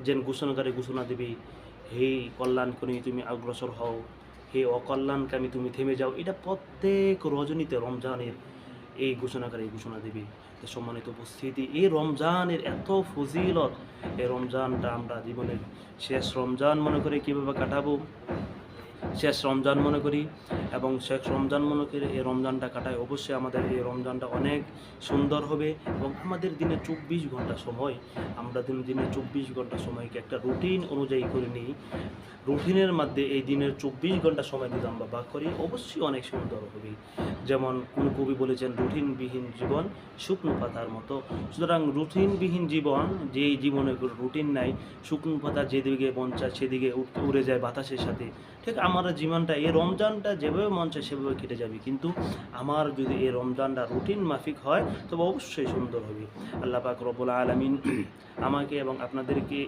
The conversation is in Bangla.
যেন ঘোষণাকারী ঘোষণা দিবে, হে কল্যাণকামী তুমি অগ্রসর হও, হে অকল্যাণকামী তুমি থেমে যাও। এটা প্রত্যেক রজনীতে রমজানের এই ঘোষণাকারী ঘোষণা দেবে। তো সম্মানিত উপস্থিতি, এই রমজানের এত ফজিলত, এই রমজানটা আমরা জীবনের শেষ রমজান মনে করে কীভাবে কাটাবো, শেষ রমজান মনে করি এবং শেষ রমজান মনে করে এই রমজানটা কাটায়, অবশ্যই আমাদের এই রমজানটা অনেক সুন্দর হবে। এবং আমাদের দিনে 24 ঘন্টা সময়, আমরা দিনে 24 ঘন্টা সময়কে একটা রুটিন অনুযায়ী করে নিই, রুটিনের মধ্যে এই দিনের 24 ঘন্টা সময় যদি আমরা ভাগ করি, অবশ্যই অনেক সুন্দর হবে। যেমন কোন কবি বলেছেন, রুটিনবিহীন জীবন শুকনো পাতার মতো। সুতরাং রুটিনবিহীন জীবন, যেই জীবনে কোনো রুটিন নাই, শুকনো পাতা যেদিকে মন চায় সেদিকে উড়ে যায় বাতাসের সাথে, ঠিক আমার জীবনটা এই রমজানটা যেভাবে মন চায় সেভাবে কেটে যাবে। কিন্তু আমার যদি এই রমজানটা রুটিন মাফিক হয় তবে অবশ্যই সুন্দর হবে। আল্লাহ পাক রব্বুল আলামিন আমাকে এবং আপনাদেরকে